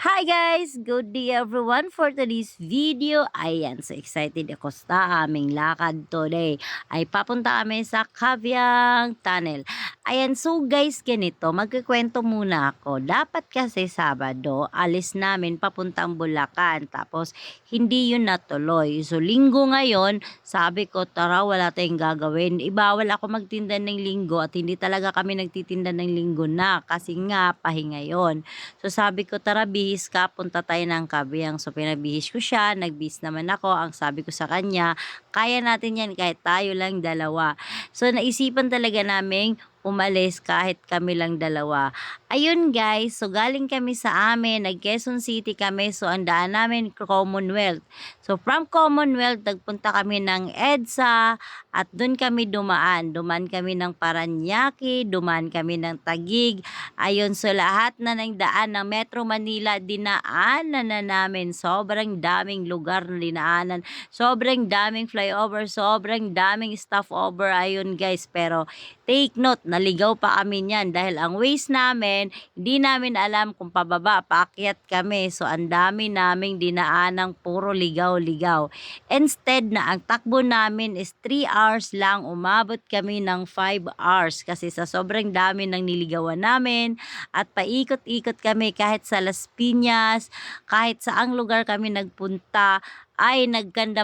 Hi guys! Good day everyone for today's video. Ayan, so excited ako sa aming lakad today. Ay papunta kami sa Cabiang Tunnel. Ayan, so guys, ganito, magkikwento muna ako. Dapat kasi Sabado, alis namin papuntang Bulacan. Tapos, hindi yun natuloy. So, linggo ngayon, sabi ko, tara, wala tayong gagawin. Ibawal ako magtinda ng linggo at hindi talaga kami nagtitinda ng linggo na kasi nga, pahinga yon. So sabi ko, tara bihis ka, punta tayo ng Kabiang. So pinabihis ko siya, nagbihis naman ako. Ang sabi ko sa kanya, kaya natin yan kahit tayo lang dalawa. So naisipan talaga naming umalis kahit kami lang dalawa. Ayun guys, so galing kami sa amin, nag Quezon City kami, so ang daan namin Commonwealth. So from Commonwealth, nagpunta kami ng EDSA at doon kami dumaan. Dumaan kami ng Paranaque, dumaan kami ng Taguig. Ayun, so lahat na ng daan ng Metro Manila, dinaanan na namin. Sobrang daming lugar na dinaanan. Sobrang daming flyover, sobrang daming stopover. Ayun guys, pero take note, naligaw pa kami niyan dahil ang ways namin, hindi namin alam kung pababa, paakyat kami. So, ang dami naming dinaanang puro ligaw-ligaw. Instead na ang takbo namin is 3 hours lang, umabot kami ng 5 hours kasi sa sobrang dami ng niligawan namin at paikot-ikot kami kahit sa Las Piñas, kahit saang lugar kami nagpunta ay nagganda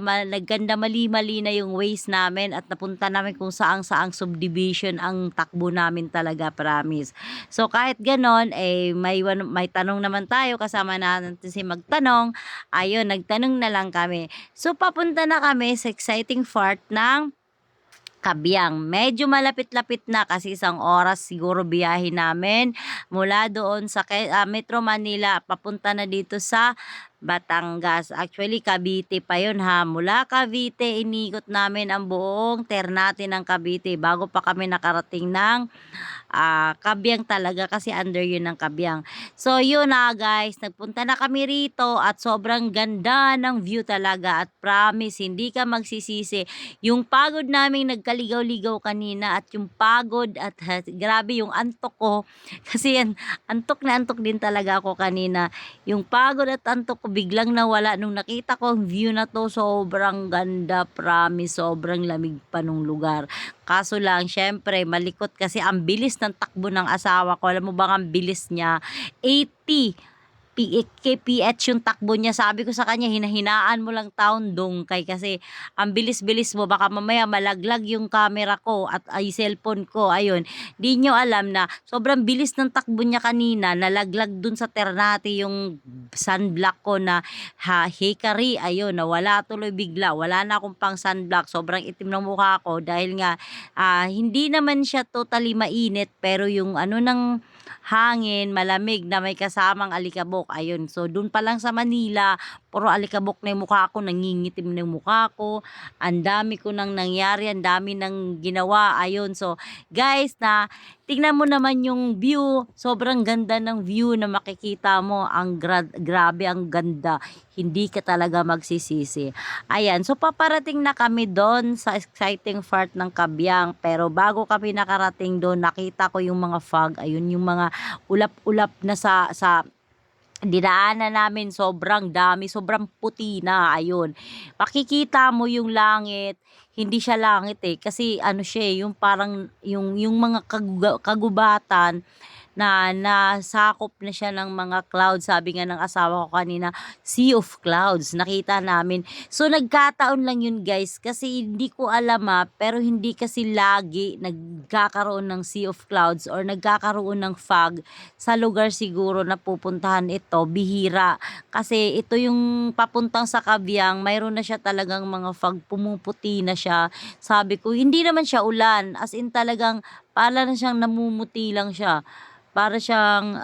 mali-mali na yung ways namin at napunta namin kung saang-saang subdivision ang takbo namin talaga, promise. So kahit ganon, may tanong naman tayo, kasama natin si magtanong, ayun, nagtanong na lang kami. So papunta na kami sa exciting part ng Kabiang. Medyo malapit-lapit na kasi isang oras siguro biyahe namin mula doon sa Metro Manila papunta na dito sa Batangas. Actually, Cavite pa yun ha. Mula Cavite, inikot namin ang buong Ternate ng Cavite bago pa kami nakarating ng Kabyang talaga kasi under yun ng Kabyang. So yun na guys, nagpunta na kami rito at sobrang ganda ng view talaga at promise, hindi ka magsisisi. Yung pagod naming nagkaligaw-ligaw kanina at yung pagod at grabe yung antok ko kasi yan, antok na antok din talaga ako kanina. Yung pagod at antok ko biglang nawala nung nakita ko ang view na to. Sobrang ganda, promise, sobrang lamig pa nung lugar. Kaso lang, syempre, malikot kasi ang bilis ng takbo ng asawa ko. Alam mo bang ang bilis niya? 80 kph yung takbo niya. Sabi ko sa kanya, hinahinaan mo lang taon dongkay kasi ang bilis-bilis mo. Baka mamaya malaglag yung camera ko at ay cellphone ko. Ayun, di nyo alam na sobrang bilis ng takbo niya kanina. Nalaglag dun sa Ternate yung sunblock ko na hikari. Ayun, nawala tuloy bigla. Wala na akong pang sunblock. Sobrang itim ng mukha ko dahil nga hindi naman siya totally mainit pero yung ano ng hangin, malamig na may kasamang alikabok. Ayun, so dun pa lang sa Manila, puro alikabok na yung mukha ko, nangingitim na yung mukha ko. Ang dami ko nang nangyari, ang dami nang ginawa. Ayun, so guys, na tingnan mo naman yung view. Sobrang ganda ng view na makikita mo. Ang grabe, ang ganda. Hindi ka talaga magsisisi. Ayan, so paparating na kami doon sa exciting part ng Kabyang. Pero bago kami nakarating doon, nakita ko yung mga fog. Ayun, yung mga ulap-ulap na sa dinaanan namin, sobrang dami, sobrang puti na, ayun. Makikita mo yung langit, hindi siya langit kasi ano siya yung parang yung mga kagubatan na nasakop na siya ng mga clouds. Sabi nga ng asawa ko kanina, sea of clouds, nakita namin. So nagkataon lang yun guys, kasi hindi ko alam pero hindi kasi lagi nagkakaroon ng sea of clouds or nagkakaroon ng fog sa lugar siguro na pupuntahan ito, bihira. Kasi ito yung papuntang sa Kabyang, mayroon na siya talagang mga fog, pumuputi na siya. Sabi ko, hindi naman siya ulan, as in talagang para na siyang namumuti lang siya. Para siyang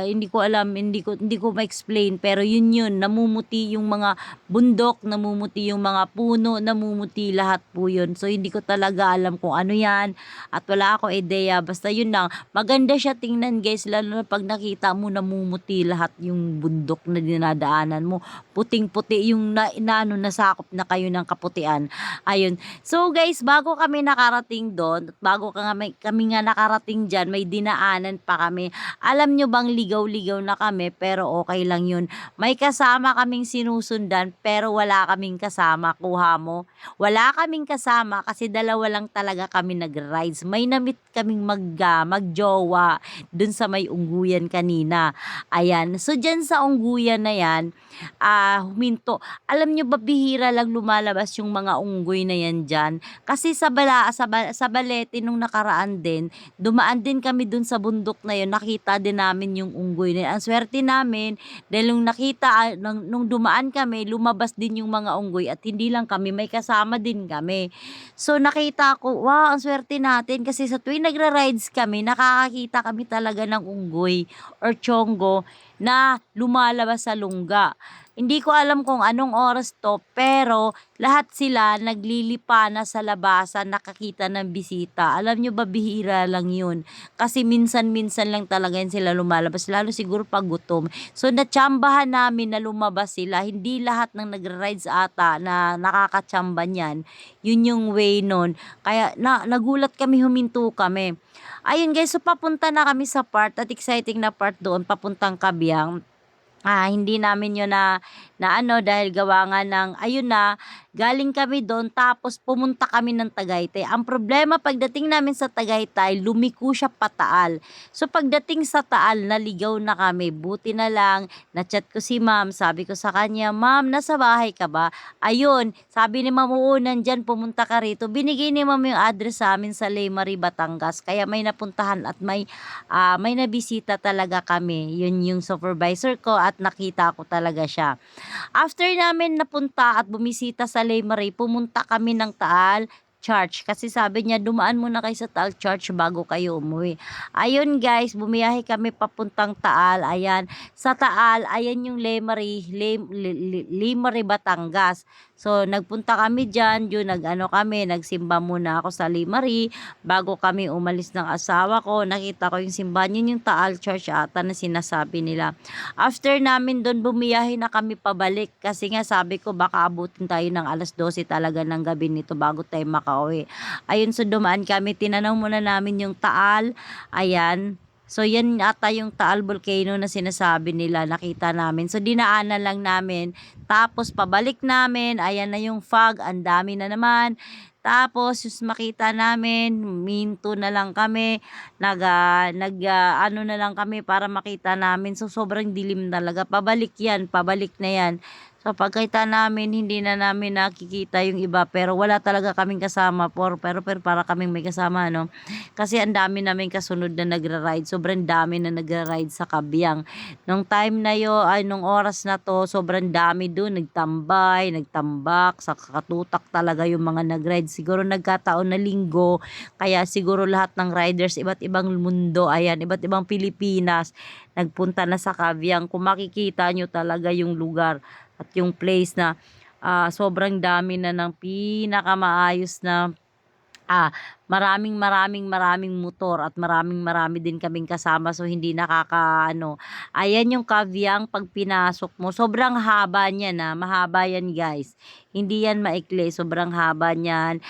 hindi ko alam, hindi ko ma-explain, pero yun namumuti yung mga bundok, namumuti yung mga puno, namumuti lahat po yun. So hindi ko talaga alam kung ano yan at wala ako ideya, basta yun lang. Maganda siya tingnan guys, lalo na pag nakita mo namumuti lahat yung bundok na dinadaanan mo. Puting-puti yung nasakop na kayo ng kaputian. Ayun. So guys, bago kami nakarating doon, at bago kami nga nakarating dyan, may dinaanan pa kami kami. Alam nyo bang ligaw-ligaw na kami pero okay lang yun. May kasama kaming sinusundan pero wala kaming kasama. Kuha mo? Wala kaming kasama kasi dalawa lang talaga kami nag-rides. May namit kaming magjowa dun sa may ungguyan kanina. Ayan. So, dyan sa ungguyan na yan, huminto. Alam nyo ba, bihira lang lumalabas yung mga unggoy na yan dyan. Kasi sa Balete nung nakaraan din, dumaan din kami dun sa bundok na yun, nakita din namin yung unggoy na yun. Ang swerte namin, dahil nung nakita, nung dumaan kami, lumabas din yung mga unggoy at hindi lang kami, may kasama din kami. So nakita ko, wow, ang swerte natin kasi sa tuwing nagra-rides kami, nakakakita kami talaga ng unggoy or tiyonggo na lumalabas sa lungga. Hindi ko alam kung anong oras to, pero lahat sila naglilipa na sa labasan, nakakita ng bisita. Alam nyo ba, bihira lang yun. Kasi minsan-minsan lang talaga yun sila lumalabas, lalo siguro pag gutom. So, natsambahan namin na lumabas sila. Hindi lahat ng nagra-rides ata na nakakatsamba niyan. Yun yung way nun. Kaya nagulat kami, huminto kami. Ayun guys, so papunta na kami sa part at exciting na part doon, papuntang Kabyang. Hindi namin yun na ano dahil gawa nga ng ayun na galing kami doon tapos pumunta kami ng Tagaytay. Ang problema pagdating namin sa Tagaytay, lumiko siya pataal. So pagdating sa Taal, naligaw na kami. Buti na lang, na-chat ko si ma'am. Sabi ko sa kanya, ma'am, nasa bahay ka ba? Ayun, sabi ni ma'am, oo, nandyan, pumunta ka rito. Binigay ni ma'am yung address sa amin sa Leymari, Batangas. Kaya may napuntahan at may nabisita talaga kami. Yun yung supervisor ko at nakita ko talaga siya. After namin napunta at bumisita sa Leymari, pumunta kami ng Taal Church. Kasi sabi niya, dumaan muna kayo sa Taal Church bago kayo umuwi. Ayun guys, bumiyahe kami papuntang Taal. Ayan, sa Taal, ayan yung Leymari, Batangas. So, nagpunta kami dyan, yun, nagsimba muna ako sa Leymari bago kami umalis ng asawa ko. Nakita ko yung simbahan, yun yung Taal Church ata na sinasabi nila. After namin doon, bumiyahe na kami pabalik kasi nga sabi ko baka abutin tayo ng alas 12 talaga ng gabi nito bago tayo makauwi. Ayun, so dumaan kami, tinanaw muna namin yung Taal. Ayan. So, yan ata yung Taal Volcano na sinasabi nila, nakita namin. So, dinaanan lang namin. Tapos, pabalik namin, ayan na yung fog, ang dami na naman. Tapos, yung makita namin, minto na lang kami, ano na lang kami para makita namin. So, sobrang dilim talaga. Pabalik na yan. So, pagkita namin, hindi na namin nakikita yung iba, pero wala talaga kaming kasama, pero para kaming may kasama, no? Kasi ang dami namin kasunod na nagra-ride, sobrang dami na nagra-ride sa Kabyang. Nung time na nung oras na to, sobrang dami doon, nagtambak, sa katutak talaga yung mga nag-ride. Siguro nagkataon na linggo, kaya siguro lahat ng riders, iba't ibang mundo, ayan, iba't ibang Pilipinas, nagpunta na sa Kabyang. Kung makikita nyo talaga yung lugar at yung place na sobrang dami na ng pinakamaayos na maraming motor at marami din kaming kasama, so hindi nakakaano. Ayan yung Kavyang, pag pinasok mo, sobrang haba niyan, mahaba yan guys. Hindi yan maikli, sobrang haba niyan.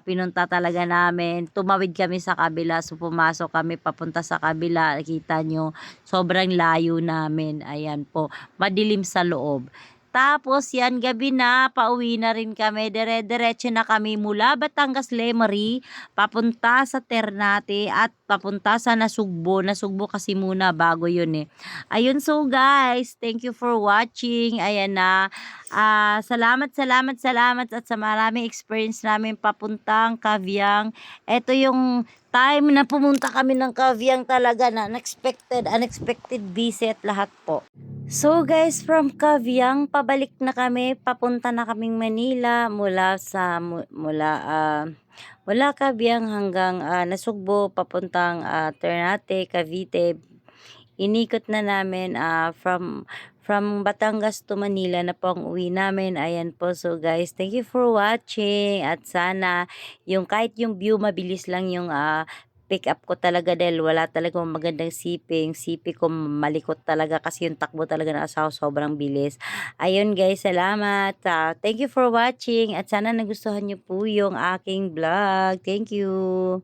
Pinunta talaga namin, tumawid kami sa kabila, so pumasok kami papunta sa kabila, kita nyo, sobrang layo namin. Ayan po, madilim sa loob. Tapos yan, gabi na, pauwi na rin kami. Diretso na kami mula Batangas Leymari, papunta sa Ternate at papunta sa Nasugbo. Nasugbo kasi muna bago yun eh. Ayun, so guys, thank you for watching. Ayan na. Salamat at sa maraming experience namin papuntang Kavyang. Ito yung time na pumunta kami ng Kavyang talaga na unexpected visit lahat po. So guys, from Kavyang, pabalik na kami, papunta na kaming Manila mula Kavyang hanggang Nasugbo, papuntang Ternate, Cavite. Inikot na namin from Batangas to Manila na po ang uwi namin. Ayan po. So guys, thank you for watching at sana kahit yung view mabilis lang yung pick up ko talaga dahil wala talaga magandang sipi ko malikot talaga kasi yung takbo talaga ng asawa sobrang bilis. Ayun guys, salamat. Thank you for watching at sana nagustuhan nyo po yung aking vlog. Thank you.